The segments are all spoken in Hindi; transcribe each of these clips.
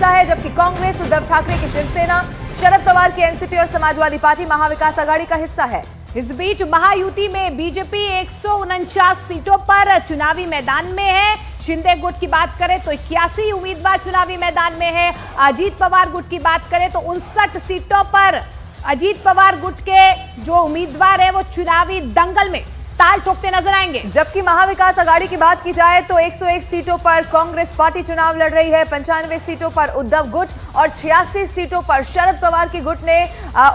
हिस्सा है, जबकि कांग्रेस, उद्धव ठाकरे की शिवसेना, शरद पवार की एनसीपी और समाजवादी पार्टी महाविकास आघाड़ी का हिस्सा है। इस बीच महायुति में बीजेपी 149 सीटों पर चुनावी मैदान में है। शिंदे गुट की बात करें तो 81 उम्मीदवार चुनावी मैदान में है। अजीत पवार गुट की बात करें तो 59 सीटों पर अजीत पवार गुट के जो उम्मीदवार हैं वो चुनावी दंगल में ताल ठोकते नजर आएंगे। जबकि महाविकास आघाड़ी की बात की जाए तो 101 सीटों पर कांग्रेस पार्टी चुनाव लड़ रही है। 95 सीटों पर उद्धव गुट और 86 सीटों पर शरद पवार की गुट ने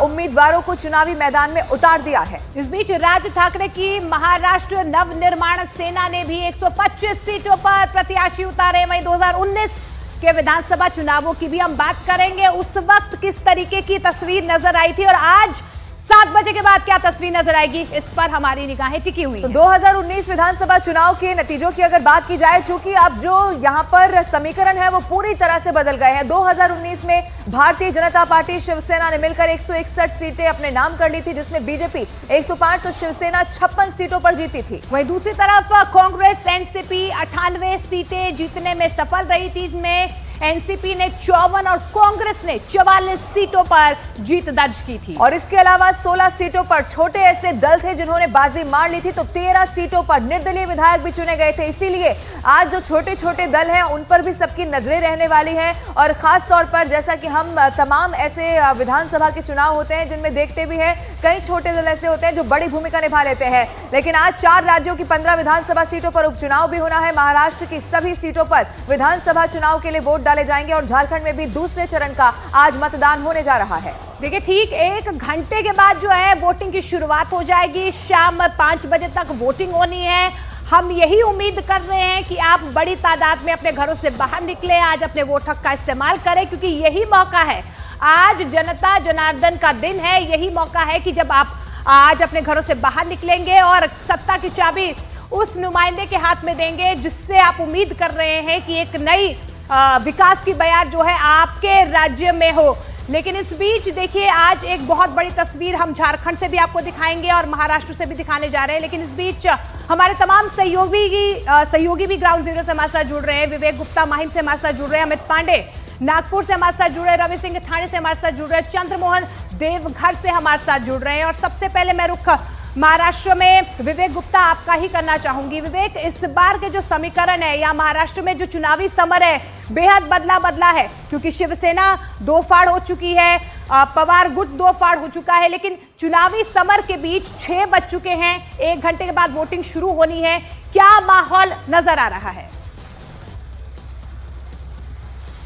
उम्मीदवारों को चुनावी मैदान में उतार दिया है। इस बीच राज ठाकरे की महाराष्ट्र नवनिर्माण सेना ने भी 125 सीटों पर प्रत्याशी उतारे। वहीं 2019 के विधानसभा चुनावों की भी हम बात करेंगे। उस वक्त किस तरीके की तस्वीर नजर आई थी और आज 7 बजे के बाद क्या तस्वीर नजर आएगी, इस पर हमारी निगाहें टिकी हुई हैं। 2019 विधानसभा चुनाव के नतीजों की अगर बात की जाए, चूंकि अब जो यहां पर समीकरण है वो पूरी तरह से बदल गए हैं। 2019 में भारतीय जनता पार्टी शिवसेना ने मिलकर 161 सीटें अपने नाम कर ली थी, जिसमें बीजेपी 105 तो शिवसेना 56 सीटों पर जीती थी। वहीं दूसरी तरफ कांग्रेस एनसीपी 98 सीटें जीतने में सफल रही थी। इसमें एनसीपी ने 54 और कांग्रेस ने 44 सीटों पर जीत दर्ज की थी। और इसके अलावा 16 सीटों पर छोटे ऐसे दल थे जिन्होंने बाजी मार ली थी, तो 13 सीटों पर निर्दलीय विधायक भी चुने गए थे। इसीलिए आज जो छोटे छोटे दल हैं उन पर भी सबकी नजरें रहने वाली हैं। और खास तौर पर जैसा कि हम तमाम ऐसे विधानसभा के चुनाव होते हैं जिनमें देखते भी हैं, कई छोटे दल ऐसे होते हैं जो बड़ी भूमिका निभा लेते हैं। लेकिन आज 4 राज्यों की 15 विधानसभा सीटों पर उपचुनाव भी होना है। महाराष्ट्र की सभी सीटों पर विधानसभा चुनाव के लिए वोट डाले जाएंगे और झारखंड में भी दूसरे चरण का आज मतदान होने जा रहा है। देखिए, ठीक 1 घंटे के बाद जो है वोटिंग की शुरुआत हो जाएगी। शाम 5 बजे तक वोटिंग होनी है। हम यही उम्मीद कर रहे हैं कि आप बड़ी तादाद में अपने घरों से बाहर निकलें, आज अपने वोट हक का इस्तेमाल करें, क्योंकि यही मौका है। आज जनता जनार्दन का दिन है। यही मौका है कि जब आप आज अपने घरों से बाहर निकलेंगे और सत्ता की चाबी उस नुमाइंदे के हाथ में देंगे जिससे आप उम्मीद कर रहे हैं कि एक नई विकास की बयार जो है आपके राज्य में हो। लेकिन इस बीच देखिए, आज एक बहुत बड़ी तस्वीर हम झारखंड से भी आपको दिखाएंगे और महाराष्ट्र से भी दिखाने जा रहे हैं। लेकिन इस बीच हमारे तमाम सहयोगी भी ग्राउंड जीरो से हमारे साथ जुड़ रहे हैं। विवेक गुप्ता माहिम से हमारे साथ जुड़ रहे हैं, अमित पांडे नागपुर से हमारे साथ जुड़ रहे हैं, रवि सिंह ठाणे से हमारे साथ जुड़ रहे हैं, चंद्रमोहन देवघर से हमारे साथ जुड़ रहे हैं। और सबसे पहले मैं रुख महाराष्ट्र में विवेक गुप्ता आपका ही करना चाहूंगी। विवेक, इस बार के जो समीकरण है या महाराष्ट्र में जो चुनावी समर है बेहद बदला है, क्योंकि शिवसेना 2 फाड़ हो चुकी है, पवार गुट 2 फाड़ हो चुका है। लेकिन चुनावी समर के बीच 6 बज चुके हैं, 1 घंटे के बाद वोटिंग शुरू होनी है। क्या माहौल नजर आ रहा है?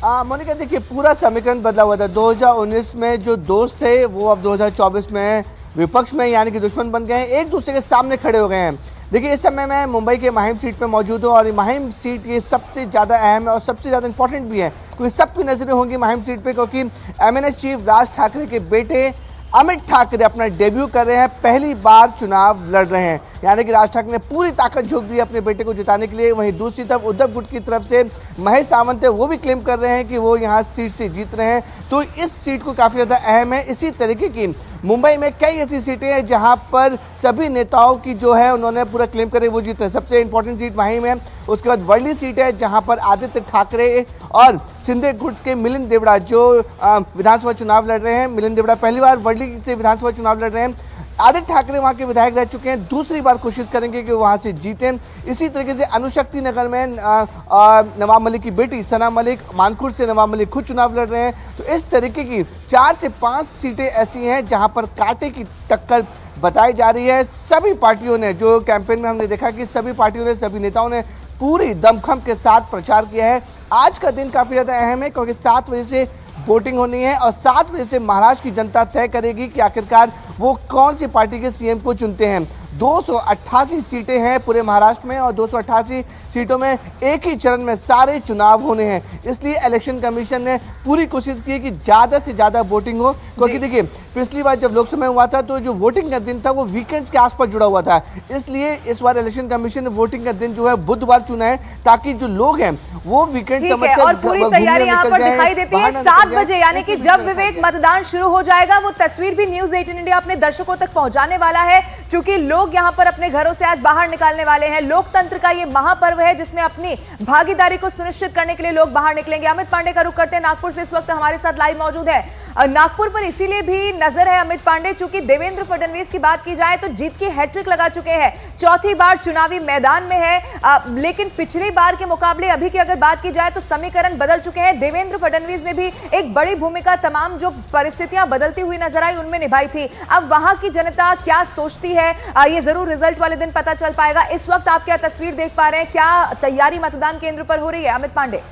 मोनिका, देखिए, पूरा समीकरण बदला हुआ था। 2019 में जो दोस्त थे वो अब 2024 में विपक्ष में यानी कि दुश्मन बन गए हैं, एक दूसरे के सामने खड़े हो गए हैं। देखिए, इस समय मैं मुंबई के माहिम सीट पे मौजूद हूँ और माहिम सीट ये सबसे ज़्यादा अहम है और सबसे ज़्यादा इंपॉर्टेंट भी है, क्योंकि सबकी नजरें होंगी माहिम सीट पे, क्योंकि एमएनएस चीफ राज ठाकरे के बेटे अमित ठाकरे अपना डेब्यू कर रहे हैं, पहली बार चुनाव लड़ रहे हैं। यानी कि राज ठाकरे ने पूरी ताकत झोंक दी अपने बेटे को जिताने के लिए। वहीं दूसरी तरफ उद्धव गुट की तरफ से महेश सावंत है, वो भी क्लेम कर रहे हैं कि वो यहाँ सीट से जीत रहे हैं, तो इस सीट को काफ़ी ज़्यादा अहम है। इसी तरीके की मुंबई में कई ऐसी सीटें हैं जहां पर सभी नेताओं की जो है उन्होंने पूरा क्लेम करे वो जीते हैं। सबसे इंपॉर्टेंट सीट माहिम है, उसके बाद वर्ली सीट है जहां पर आदित्य ठाकरे और शिंदे गुट के मिलिंद देवड़ा जो विधानसभा चुनाव लड़ रहे हैं। मिलिंद देवड़ा पहली बार वर्ली से विधानसभा चुनाव लड़ रहे हैं। आदित्य ठाकरे वहां के विधायक रह चुके हैं, दूसरी बार कोशिश करेंगे कि वहां से जीतें। इसी तरीके से अनुशक्ति नगर में नवाब मलिक की बेटी सना मलिक, मानखुर से नवाब मलिक खुद चुनाव लड़ रहे हैं। तो इस तरीके की 4 से 5 सीटें ऐसी हैं जहां पर कांटे की टक्कर बताई जा रही है। सभी पार्टियों ने, जो कैंपेन में हमने देखा कि सभी पार्टियों ने, सभी नेताओं ने पूरी दमखम के साथ प्रचार किया है। आज का दिन काफी ज्यादा अहम है, क्योंकि 7 बजे से वोटिंग होनी है और 7 बजे से महाराष्ट्र की जनता तय करेगी कि आखिरकार वो कौन सी पार्टी के सीएम को चुनते हैं। 288 सीटें हैं पूरे महाराष्ट्र में और 288 सीटों में एक ही चरण में सारे चुनाव होने हैं। इसलिए इलेक्शन कमीशन ने पूरी कोशिश की कि ज़्यादा से ज़्यादा वोटिंग हो, क्योंकि देखिए, पिछली बार जब लोकसभा में हुआ था तो जो वोटिंग का दिन था वो वीकेंड्स के आसपास जुड़ा हुआ था। इसलिए इस बार इलेक्शन कमीशन ने वोटिंग का दिन जो है बुधवार चुना है, ताकि जो लोग हैं वो वीकेंड समझकर और पूरी तैयारी यहाँ पर दिखाई देती है 7 बजे, यानी कि जब विवेक मतदान शुरू हो जाएगा वो तस्वीर भी न्यूज़ 18 इंडिया अपने दर्शकों तक पहुंचाने वाला है। चूंकि लोग लोग यहां पर अपने घरों से आज बाहर निकलने वाले हैं। लोकतंत्र का ये महापर्व है जिसमें अपनी भागीदारी को सुनिश्चित करने के लिए लोग बाहर निकलेंगे। अमित पांडे का रुख करते हैं नागपुर से, इस वक्त हमारे साथ लाइव मौजूद है। नागपुर पर इसीलिए भी नजर है अमित पांडे, चूंकि देवेंद्र फडणवीस की बात की जाए तो जीत की हैट्रिक लगा चुके हैं, चौथी बार चुनावी मैदान में है। लेकिन पिछली बार के मुकाबले अभी की अगर बात की जाए तो समीकरण बदल चुके हैं। देवेंद्र फडणवीस ने भी एक बड़ी भूमिका तमाम जो परिस्थितियां बदलती हुई नजर आई उनमें निभाई थी। अब वहां की जनता क्या सोचती है ये जरूर रिजल्ट वाले दिन पता चल पाएगा। इस वक्त आप क्या तस्वीर देख पा रहे हैं, क्या तैयारी मतदान केंद्र पर हो रही है अमित पांडे?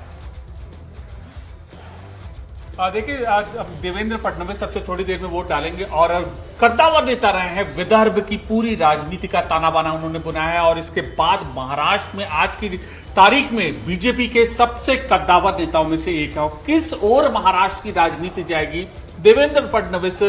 देखिए, आज देवेंद्र फडणवीस सबसे थोड़ी देर में वोट डालेंगे और कद्दावर नेता रहे हैं। विदर्भ की पूरी राजनीति का ताना बाना उन्होंने बुनाया है और इसके बाद महाराष्ट्र में आज की तारीख में बीजेपी के सबसे कद्दावर नेताओं में से एक है। किस ओर महाराष्ट्र की राजनीति जाएगी, देवेंद्र फडणवीस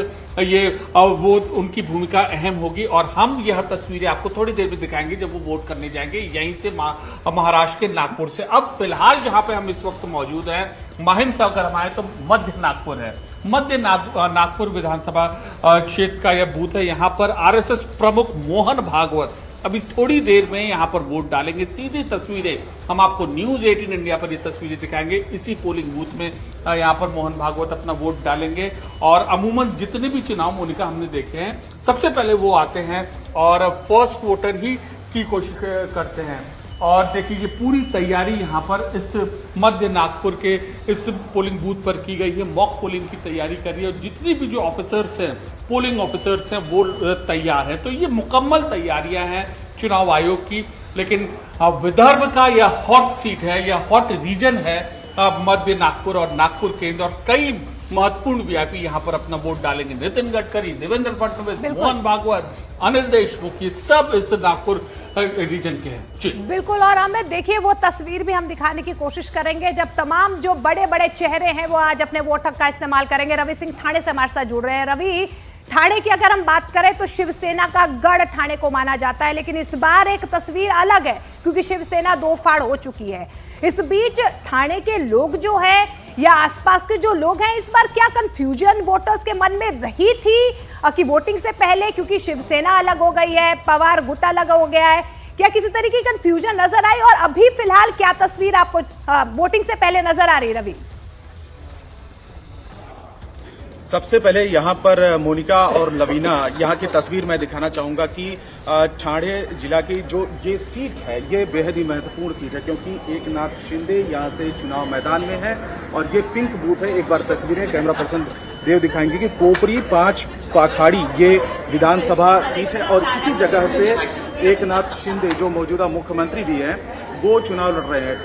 वो उनकी भूमिका अहम होगी और हम यह तस्वीरें आपको थोड़ी देर में दिखाएंगे जब वो वोट करने जाएंगे यहीं से महाराष्ट्र के नागपुर से। अब फिलहाल जहां पे हम इस वक्त मौजूद हैं, माहिम से अगर हम आए तो मध्य नागपुर है। मध्य नागपुर विधानसभा क्षेत्र का यह बूथ है। यहाँ पर आरएसएस प्रमुख मोहन भागवत अभी थोड़ी देर में यहाँ पर वोट डालेंगे। सीधी तस्वीरें हम आपको न्यूज 18 इंडिया पर ये तस्वीरें दिखाएंगे। इसी पोलिंग बूथ में यहाँ पर मोहन भागवत अपना वोट डालेंगे और अमूमन जितने भी चुनाव मोनिका हमने देखे हैं सबसे पहले वो आते हैं और फर्स्ट वोटर ही की कोशिश करते हैं। और देखिए ये पूरी तैयारी यहाँ पर इस मध्य नागपुर के इस पोलिंग बूथ पर की गई है। मॉक पोलिंग की तैयारी कर रही है और जितनी भी जो ऑफिसर्स हैं, पोलिंग ऑफिसर्स हैं, वो तैयार हैं। तो ये मुकम्मल तैयारियां हैं चुनाव आयोग की। लेकिन विदर्भ का यह हॉट सीट है, यह हॉट रीजन है मध्य नागपुर और नागपुर केंद्र, और कई महत्वपूर्ण वीआईपी यहाँ पर अपना वोट डालेंगे। नितिन गडकरी, देवेंद्र फडणवीस, मोहन भागवत, अनिल देशमुख, ये सब इस नागपुर रीजन के हैं जी। बिल्कुल। और हमें देखिए वो तस्वीर भी हम दिखाने की कोशिश करेंगे जब तमाम जो बड़े बड़े चेहरे हैं वो आज अपने वोट हक का इस्तेमाल करेंगे। रवि सिंह ठाणे से हमारे साथ जुड़ रहे हैं। रवि, ठाणे की अगर हम बात करें तो शिवसेना का गढ़ ठाणे को माना जाता है, लेकिन इस बार एक तस्वीर अलग है क्योंकि शिवसेना दो फाड़ हो चुकी है। इस बीच ठाणे के लोग जो है या आसपास के जो लोग हैं, इस बार क्या कंफ्यूजन वोटर्स के मन में रही थी कि वोटिंग से पहले, क्योंकि शिवसेना अलग हो गई है, पवार गुट अलग हो गया है, क्या किसी तरीके की कंफ्यूजन नजर आई? और अभी फिलहाल क्या तस्वीर आपको वोटिंग से पहले नजर आ रही? रवि, सबसे पहले यहाँ पर मोनिका और लवीना, यहाँ की तस्वीर मैं दिखाना चाहूँगा कि ठाणे जिला की जो ये सीट है ये बेहद ही महत्वपूर्ण सीट है क्योंकि एकनाथ शिंदे यहाँ से चुनाव मैदान में है और ये पिंक बूथ है। एक बार तस्वीरें कैमरा पर्सन देव दिखाएंगे कि कोपरी 5 पाखाड़ी ये विधानसभा सीट है और इसी जगह से एकनाथ शिंदे जो मौजूदा मुख्यमंत्री भी हैं वो चुनाव लड़ रहे हैं।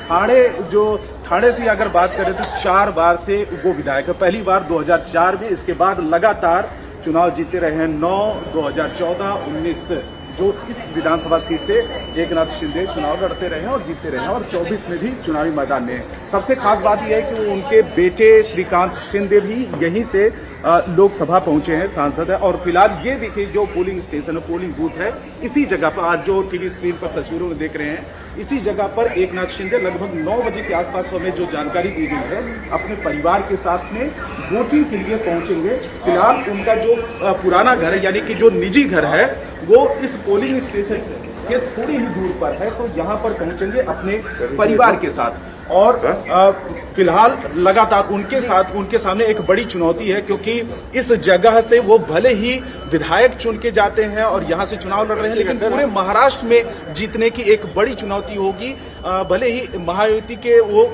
ठाणे से अगर बात करें तो 4 बार से वो विधायक है। पहली बार 2004 में, इसके बाद लगातार चुनाव जीतते रहे हैं। 9, 2014, 19 जो इस विधानसभा सीट से एकनाथ शिंदे चुनाव लड़ते रहे हैं और जीतते रहे हैं और 24 में भी चुनावी मैदान में है। सबसे खास बात यह है कि उनके बेटे श्रीकांत शिंदे भी यहीं से लोकसभा पहुंचे हैं, सांसद है। और फिलहाल ये देखिए जो पोलिंग स्टेशन है, पोलिंग बूथ है, इसी जगह पर आज जो टीवी स्क्रीन पर तस्वीरों में देख रहे हैं, इसी जगह पर एकनाथ शिंदे लगभग 9 बजे के आसपास हमें जो जानकारी दी गई है अपने परिवार के साथ में वोटिंग के लिए पहुंचेंगे। फिलहाल उनका जो पुराना घर है यानी कि जो निजी घर है वो इस पोलिंग स्टेशन के थोड़ी ही दूर पर है, तो यहाँ पर पहुंचेंगे अपने परिवार के साथ। और फिलहाल लगातार उनके सामने एक बड़ी चुनौती है क्योंकि इस जगह से वो भले ही विधायक चुन के जाते हैं और यहाँ से चुनाव लड़ रहे हैं, लेकिन पूरे महाराष्ट्र में जीतने की एक बड़ी चुनौती होगी। भले ही महायुति के वो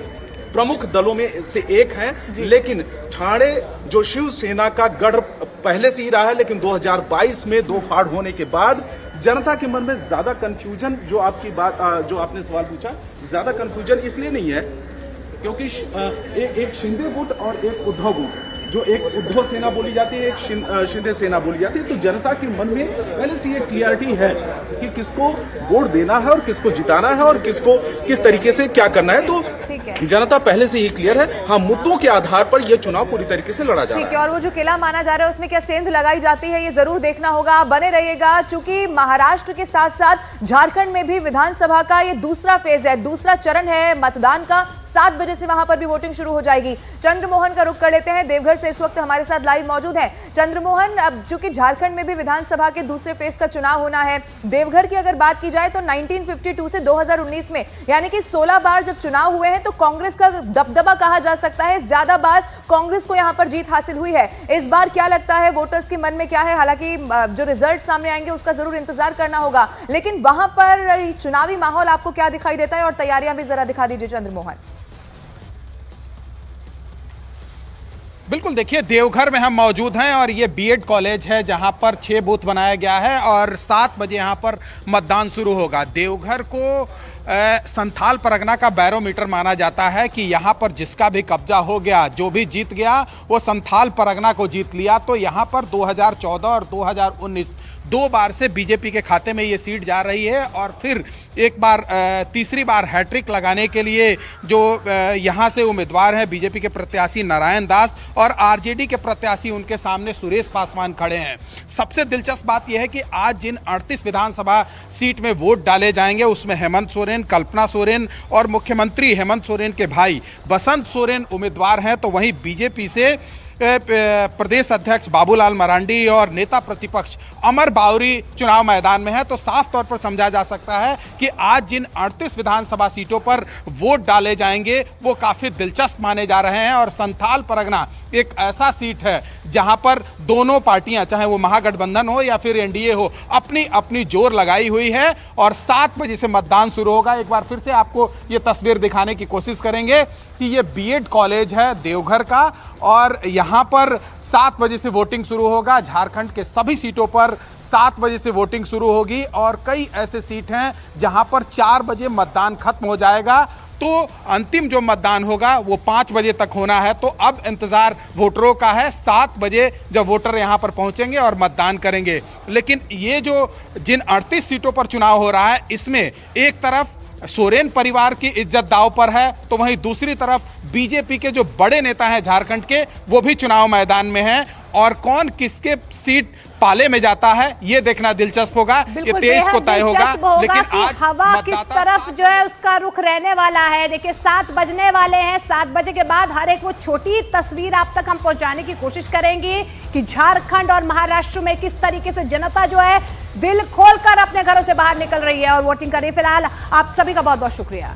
प्रमुख दलों में से एक हैं, लेकिन ठाणे जो शिवसेना का गढ़ पहले से ही रहा है, लेकिन 2022 में 2 फाड़ होने के बाद जनता के मन में ज्यादा कंफ्यूजन, जो आपने सवाल पूछा, ज्यादा कंफ्यूजन इसलिए नहीं है क्योंकि एक शिंदे गुट और एक उद्धव गुट, जो एक उद्धव सेना बोली जाती है, एक शिंदे सेना बोली जाती है, तो जनता के मन में पहले से ये क्लियरिटी है कि किसको वोट देना है और किसको जिताना है और किसको किस तरीके से क्या करना है। तो जनता पहले से ही क्लियर है। हाँ, मुद्दों के आधार पर यह चुनाव पूरी तरीके से लड़ा जा रहा है। और वो जो किला माना जा रहा है उसमें क्या सेंध लगाई जाती है, ये जरूर देखना होगा। बने रहिएगा, चूंकि महाराष्ट्र के साथ साथ झारखंड में भी विधानसभा का ये दूसरा फेज है, दूसरा चरण है मतदान का। 7 बजे से वहां पर भी वोटिंग शुरू हो जाएगी। चंद्रमोहन का रुख कर लेते हैं, देवघर से इस वक्त हमारे साथ लाइव मौजूद हैं। चंद्रमोहन, अब चूंकि झारखंड में भी विधानसभा के दूसरे फेज का चुनाव होना है, देवघर की अगर बात की जाए तो 1952 से 2019 में यानी कि 16 बार जब चुनाव हुए हैं तो कांग्रेस का दबदबा कहा जा सकता है, ज्यादा बार कांग्रेस को यहां पर जीत हासिल हुई है। इस बार क्या लगता है, वोटर्स के मन में क्या है? हालांकि जो रिजल्ट सामने आएंगे उसका जरूर इंतजार करना होगा, लेकिन वहां पर चुनावी माहौल आपको क्या दिखाई देता है और तैयारियां भी जरा दिखा दीजिए चंद्रमोहन। बिल्कुल, देखिए देवघर में हम मौजूद हैं और ये बीएड कॉलेज है जहां पर 6 बूथ बनाया गया है और 7 बजे यहां पर मतदान शुरू होगा। देवघर को संथाल परगना का बैरोमीटर माना जाता है कि यहाँ पर जिसका भी कब्जा हो गया, जो भी जीत गया वो संथाल परगना को जीत लिया। तो यहाँ पर 2014 और 2019 2 बार से बीजेपी के खाते में ये सीट जा रही है और फिर एक बार तीसरी बार हैट्रिक लगाने के लिए जो यहाँ से उम्मीदवार हैं बीजेपी के प्रत्याशी नारायण दास और आरजेडी के प्रत्याशी उनके सामने सुरेश पासवान खड़े हैं। सबसे दिलचस्प बात यह है कि आज जिन 38 विधानसभा सीट में वोट डाले जाएंगे उसमें हेमंत सोरेन, कल्पना सोरेन और मुख्यमंत्री हेमंत सोरेन के भाई बसंत सोरेन उम्मीदवार हैं। तो वहीं बीजेपी से प्रदेश अध्यक्ष बाबूलाल मरांडी और नेता प्रतिपक्ष अमर बावरी चुनाव मैदान में है। तो साफ तौर पर समझा जा सकता है कि आज जिन 38 विधानसभा सीटों पर वोट डाले जाएंगे वो काफी दिलचस्प माने जा रहे हैं और संथाल परगना एक ऐसा सीट है जहां पर दोनों पार्टियां, चाहे वो महागठबंधन हो या फिर एनडीए हो, अपनी अपनी जोर लगाई हुई है और 7 बजे से मतदान शुरू होगा। एक बार फिर से आपको ये तस्वीर दिखाने की कोशिश करेंगे कि ये बीएड कॉलेज है देवघर का और यहाँ पर 7 बजे से वोटिंग शुरू होगा। झारखंड के सभी सीटों पर 7 बजे से वोटिंग शुरू होगी और कई ऐसे सीट हैं जहां पर 4 बजे मतदान खत्म हो जाएगा। तो अंतिम जो मतदान होगा वो 5 बजे तक होना है। तो अब इंतजार वोटरों का है 7 बजे जब वोटर यहां पर पहुंचेंगे और मतदान करेंगे। लेकिन ये जो जिन 38 सीटों पर चुनाव हो रहा है इसमें एक तरफ सोरेन परिवार की इज्जत दांव पर है तो वहीं दूसरी तरफ बीजेपी के जो बड़े नेता हैं झारखंड के वो भी चुनाव मैदान में हैं और कौन किसके सीट पाले में जाता है ये देखना दिलचस्प होगा। ये 23 को तय होगा। लेकिन आज हवा किस तरफ जो है उसका रुख रहने वाला है। देखिए 7 बजने वाले हैं, 7 बजे के बाद हर एक वो छोटी तस्वीर आप तक हम पहुंचाने की कोशिश करेंगे कि झारखंड और महाराष्ट्र में किस तरीके से जनता जो है दिल खोलकर अपने घरों से बाहर निकल रही है और वोटिंग कर रही है। फिलहाल आप सभी का बहुत बहुत शुक्रिया।